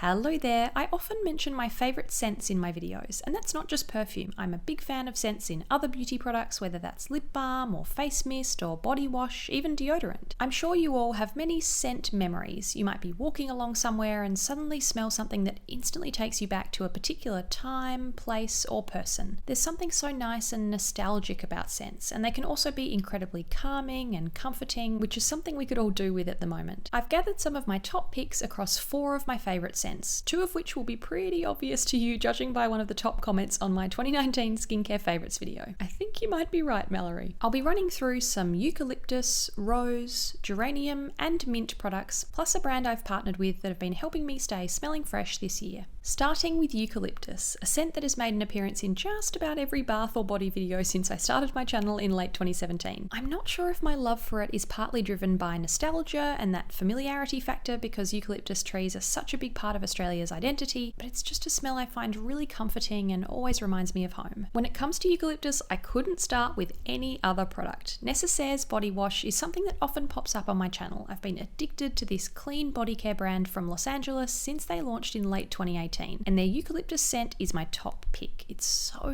Hello there. I often mention my favourite scents in my videos, and that's not just perfume. I'm a big fan of scents in other beauty products, whether that's lip balm or face mist or body wash, even deodorant. I'm sure you all have many scent memories. You might be walking along somewhere and suddenly smell something that instantly takes you back to a particular time, place, or person. There's something so nice and nostalgic about scents, and they can also be incredibly calming and comforting, which is something we could all do with at the moment. I've gathered some of my top picks across 4 of my favourite scents, 2 of which will be pretty obvious to you judging by one of the top comments on my 2019 skincare favourites video. I think you might be right, Mallory. I'll be running through some eucalyptus, rose, geranium and mint products, plus a brand I've partnered with that have been helping me stay smelling fresh this year. Starting with eucalyptus, a scent that has made an appearance in just about every bath or body video since I started my channel in late 2017. I'm not sure if my love for it is partly driven by nostalgia and that familiarity factor because eucalyptus trees are such a big part of Australia's identity, but it's just a smell I find really comforting and always reminds me of home. When it comes to eucalyptus, I couldn't start with any other product. Necessaire's body wash is something that often pops up on my channel. I've been addicted to this clean body care brand from Los Angeles since they launched in late 2018. And their eucalyptus scent is my top pick. It's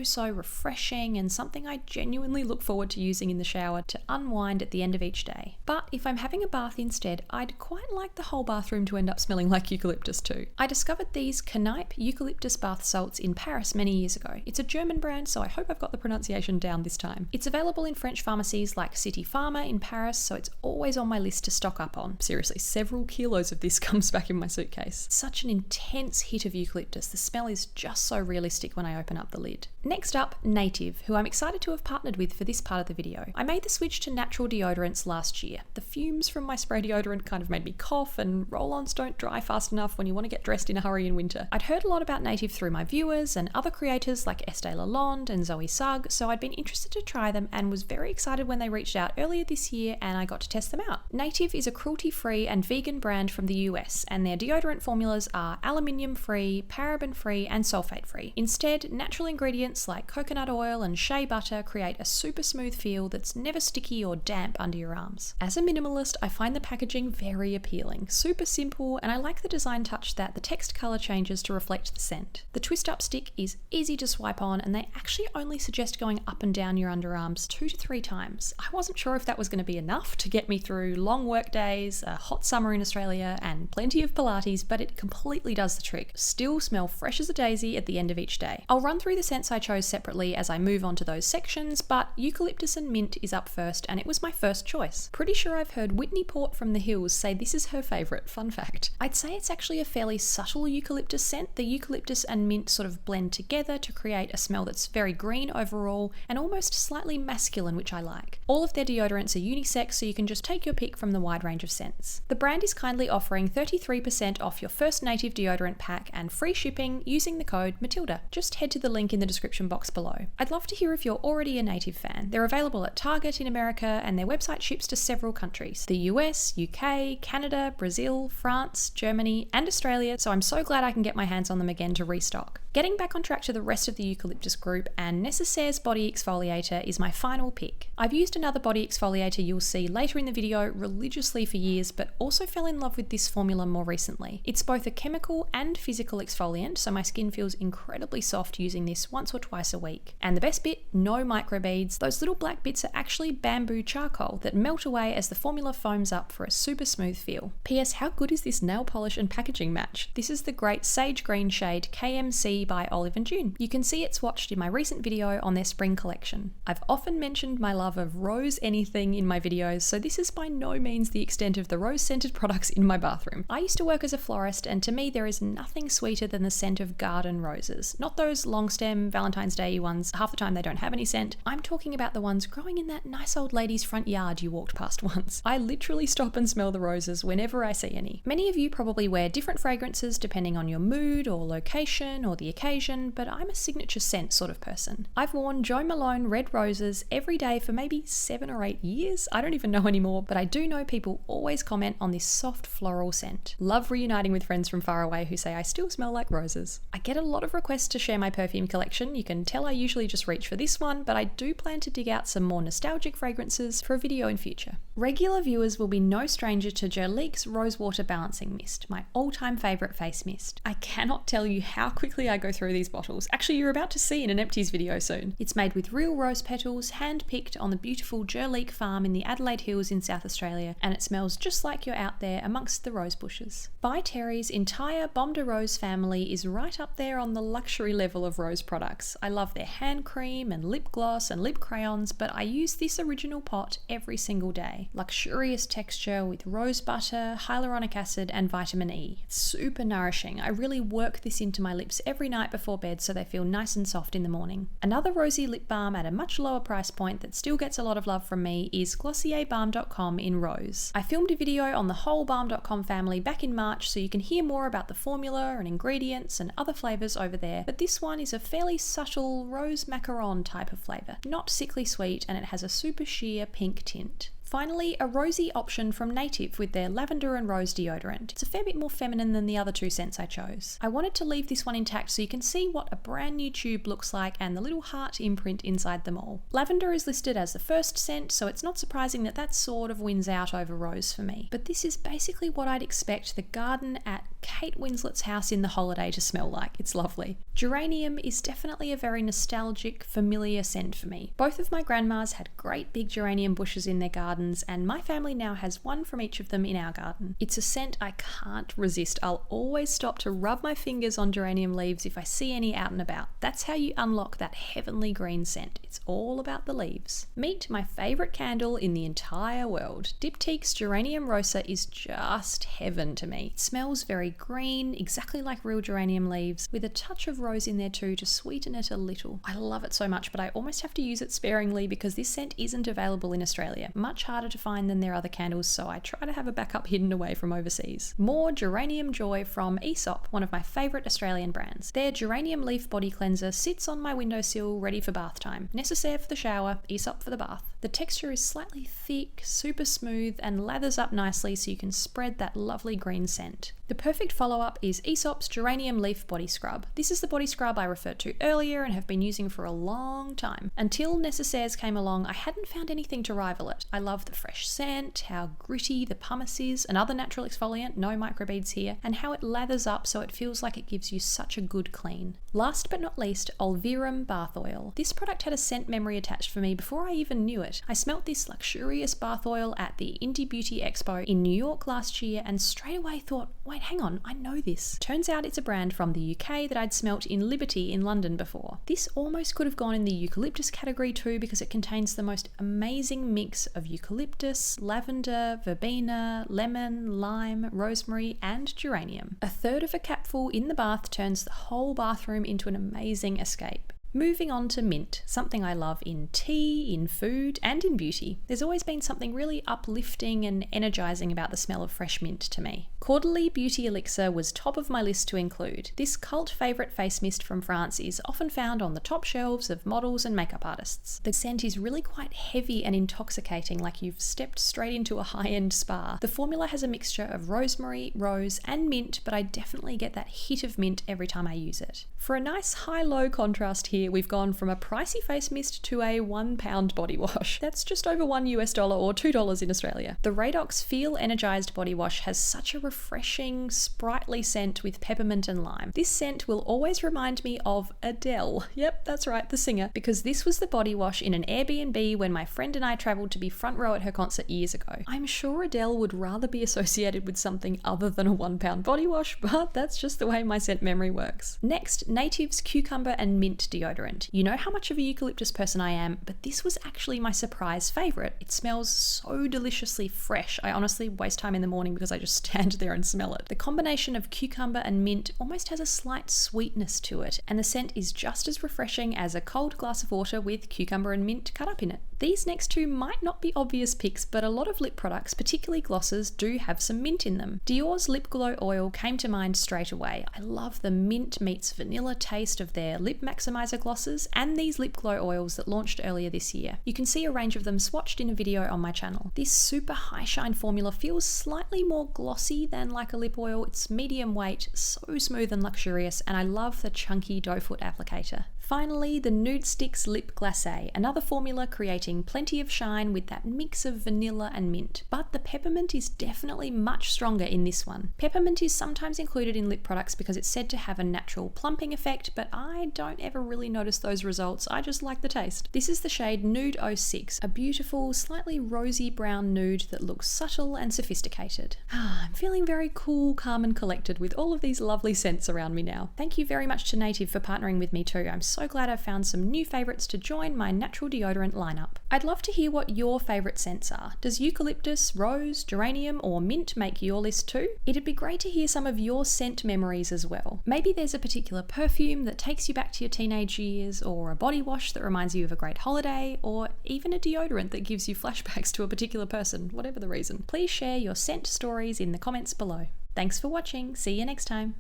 so refreshing and something I genuinely look forward to using in the shower to unwind at the end of each day. But if I'm having a bath instead, I'd quite like the whole bathroom to end up smelling like eucalyptus too. I discovered these Knipe eucalyptus bath salts in Paris many years ago. It's a German brand, so I hope I've got the pronunciation down this time. It's available in French pharmacies like City Pharma in Paris, so it's always on my list to stock up on. Seriously, several kilos of this comes back in my suitcase. Such an intense hit of eucalyptus. The smell is just so realistic when I open up the lid. Next up, Native, who I'm excited to have partnered with for this part of the video. I made the switch to natural deodorants last year. The fumes from my spray deodorant kind of made me cough, and roll-ons don't dry fast enough when you want to get dressed in a hurry in winter. I'd heard a lot about Native through my viewers and other creators like Estee Lalonde and Zoe Sugg, so I'd been interested to try them and was very excited when they reached out earlier this year and I got to test them out. Native is a cruelty-free and vegan brand from the US, and their deodorant formulas are aluminium-free, paraben-free and sulfate-free. Instead, natural ingredients like coconut oil and shea butter create a super smooth feel that's never sticky or damp under your arms. As a minimalist, I find the packaging very appealing, super simple, and I like the design touch that the text colour changes to reflect the scent. The twist-up stick is easy to swipe on, and they actually only suggest going up and down your underarms 2 to 3 times. I wasn't sure if that was going to be enough to get me through long work days, a hot summer in Australia, and plenty of Pilates, but it completely does the trick. Still smell fresh as a daisy at the end of each day. I'll run through the scents I chose separately as I move on to those sections, but eucalyptus and mint is up first, and it was my first choice. Pretty sure I've heard Whitney Port from the Hills say this is her favourite, fun fact. I'd say it's actually a fairly subtle eucalyptus scent. The eucalyptus and mint sort of blend together to create a smell that's very green overall and almost slightly masculine, which I like. All of their deodorants are unisex, so you can just take your pick from the wide range of scents. The brand is kindly offering 33% off your first Native deodorant pack and free shipping using the code Matilda. Just head to the link in the description box below. I'd love to hear if you're already a Native fan. They're available at Target in America, and their website ships to several countries: the US, UK, Canada, Brazil, France, Germany, and Australia, so I'm so glad I can get my hands on them again to restock. Getting back on track to the rest of the eucalyptus group, and Necessaire's body exfoliator is my final pick. I've used another body exfoliator you'll see later in the video religiously for years, but also fell in love with this formula more recently. It's both a chemical and physical exfoliant, so my skin feels incredibly soft using this once or twice a week. And the best bit, no microbeads. Those little black bits are actually bamboo charcoal that melt away as the formula foams up for a super smooth feel. P.S. How good is this nail polish and packaging match? This is the great sage green shade KMC by Olive & June. You can see it swatched in my recent video on their spring collection. I've often mentioned my love of rose anything in my videos, so this is by no means the extent of the rose-scented products in my bathroom. I used to work as a florist, and to me there is nothing sweeter than the scent of garden roses. Not those long stem Valentine's Day ones, half the time they don't have any scent. I'm talking about the ones growing in that nice old lady's front yard you walked past once. I literally stop and smell the roses whenever I see any. Many of you probably wear different fragrances depending on your mood or location or the occasion, but I'm a signature scent sort of person. I've worn Jo Malone red roses every day for maybe 7 or 8 years. I don't even know anymore, but I do know people always comment on this soft floral scent. Love reuniting with friends from far away who say I still smell smell like roses. I get a lot of requests to share my perfume collection. You can tell I usually just reach for this one, but I do plan to dig out some more nostalgic fragrances for a video in future. Regular viewers will be no stranger to Geranium's Rosewater Balancing Mist, my all-time favourite face mist. I cannot tell you how quickly I go through these bottles. Actually, you're about to see in an empties video soon. It's made with real rose petals, hand-picked on the beautiful Geranium farm in the Adelaide Hills in South Australia, and it smells just like you're out there amongst the rose bushes. By Terry's entire Baume de Rose family is right up there on the luxury level of rose products. I love their hand cream and lip gloss and lip crayons, but I use this original pot every single day. Luxurious texture with rose butter, hyaluronic acid and vitamin E. It's super nourishing. I really work this into my lips every night before bed so they feel nice and soft in the morning. Another rosy lip balm at a much lower price point that still gets a lot of love from me is glossierbalm.com in Rose. I filmed a video on the whole balm.com family back in March, so you can hear more about the formula and ingredients and other flavours over there, but this one is a fairly subtle rose macaron type of flavour. Not sickly sweet, and it has a super sheer pink tint. Finally, a rosy option from Native with their lavender and rose deodorant. It's a fair bit more feminine than the other two scents I chose. I wanted to leave this one intact so you can see what a brand new tube looks like and the little heart imprint inside them all. Lavender is listed as the first scent, so it's not surprising that that sort of wins out over rose for me. But this is basically what I'd expect the garden at Kate Winslet's house in The Holiday to smell like. It's lovely. Geranium is definitely a very nostalgic, familiar scent for me. Both of my grandmas had great big geranium bushes in their gardens, and my family now has one from each of them in our garden. It's a scent I can't resist. I'll always stop to rub my fingers on geranium leaves if I see any out and about. That's how you unlock that heavenly green scent. It's all about the leaves. Meet my favourite candle in the entire world. Diptyque's Geranium Rosa is just heaven to me. It smells very green, exactly like real geranium leaves, with a touch of rose in there too to sweeten it a little. I love it so much, but I almost have to use it sparingly because this scent isn't available in Australia. Much harder to find than their other candles, so I try to have a backup hidden away from overseas. More Geranium Joy from Aesop, one of my favourite Australian brands. Their Geranium Leaf Body Cleanser sits on my windowsill ready for bath time. Necessaire for the shower, Aesop for the bath. The texture is slightly thick, super smooth, and lathers up nicely so you can spread that lovely green scent. The perfect follow-up is Aesop's Geranium Leaf Body Scrub. This is the body scrub I referred to earlier and have been using for a long time. Until Necessaires came along, I hadn't found anything to rival it. I love the fresh scent, how gritty the pumice is, another natural exfoliant, no microbeads here, and how it lathers up so it feels like it gives you such a good clean. Last but not least, Olverum Bath Oil. This product had a scent memory attached for me before I even knew it. I smelt this luxurious bath oil at the Indie Beauty Expo in New York last year and straight away thought, wait, hang on, I know this. Turns out it's a brand from the UK that I'd smelt in Liberty in London before. This almost could have gone in the Eucalyptus category too because it contains the most amazing mix of eucalyptus, lavender, verbena, lemon, lime, rosemary and geranium. A third of a capful in the bath turns the whole bathroom into an amazing escape. Moving on to mint, something I love in tea, in food, and in beauty. There's always been something really uplifting and energizing about the smell of fresh mint to me. Caudalie Beauty Elixir was top of my list to include. This cult favourite face mist from France is often found on the top shelves of models and makeup artists. The scent is really quite heavy and intoxicating, like you've stepped straight into a high-end spa. The formula has a mixture of rosemary, rose, and mint, but I definitely get that hit of mint every time I use it. For a nice high-low contrast here, we've gone from a pricey face mist to a £1 body wash. That's just over $1 or $2 in Australia. The Radox Feel Energized Body Wash has such a refreshing, sprightly scent with peppermint and lime. This scent will always remind me of Adele. Yep, that's right, the singer, because this was the body wash in an Airbnb when my friend and I travelled to be front row at her concert years ago. I'm sure Adele would rather be associated with something other than a £1 body wash, but that's just the way my scent memory works. Next, Native's Cucumber and Mint Deodorant. You know how much of a eucalyptus person I am, but this was actually my surprise favourite. It smells so deliciously fresh. I honestly waste time in the morning because I just stand there and smell it. The combination of cucumber and mint almost has a slight sweetness to it, and the scent is just as refreshing as a cold glass of water with cucumber and mint cut up in it. These next two might not be obvious picks, but a lot of lip products, particularly glosses, do have some mint in them. Dior's Lip Glow Oil came to mind straight away. I love the mint meets vanilla taste of their Lip Maximizer glosses and these lip glow oils that launched earlier this year. You can see a range of them swatched in a video on my channel. This super high shine formula feels slightly more glossy than like a lip oil. It's medium weight, so smooth and luxurious, and I love the chunky doe foot applicator. Finally, the Nude Sticks Lip Glacé, another formula creating plenty of shine with that mix of vanilla and mint. But the peppermint is definitely much stronger in this one. Peppermint is sometimes included in lip products because it's said to have a natural plumping effect, but I don't ever really notice those results. I just like the taste. This is the shade Nude 06, a beautiful, slightly rosy brown nude that looks subtle and sophisticated. I'm feeling very cool, calm and collected with all of these lovely scents around me now. Thank you very much to Native for partnering with me too. I'm so glad I've found some new favourites to join my natural deodorant lineup. I'd love to hear what your favourite scents are. Does eucalyptus, rose, geranium or mint make your list too? It'd be great to hear some of your scent memories as well. Maybe there's a particular perfume that takes you back to your teenage years, or a body wash that reminds you of a great holiday, or even a deodorant that gives you flashbacks to a particular person, whatever the reason. Please share your scent stories in the comments below. Thanks for watching. See you next time.